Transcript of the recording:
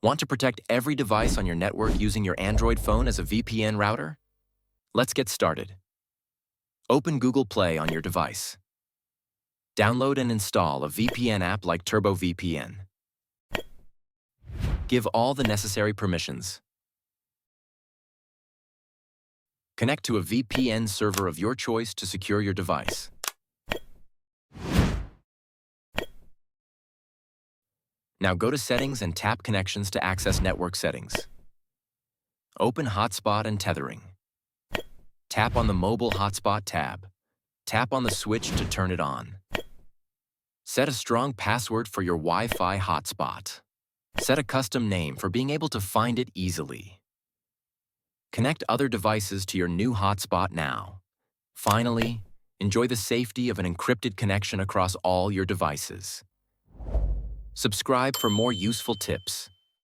Want to protect every device on your network using your Android phone as a VPN router? Let's get started. Open Google Play on your device. Download and install a VPN app like TurboVPN. Give all the necessary permissions. Connect to a VPN server of your choice to secure your device. Now go to Settings and tap Connections to access network settings. Open Hotspot and Tethering. Tap on the Mobile Hotspot tab. Tap on the switch to turn it on. Set a strong password for your Wi-Fi hotspot. Set a custom name for being able to find it easily. Connect other devices to your new hotspot now. Finally, enjoy the safety of an encrypted connection across all your devices. Subscribe for more useful tips.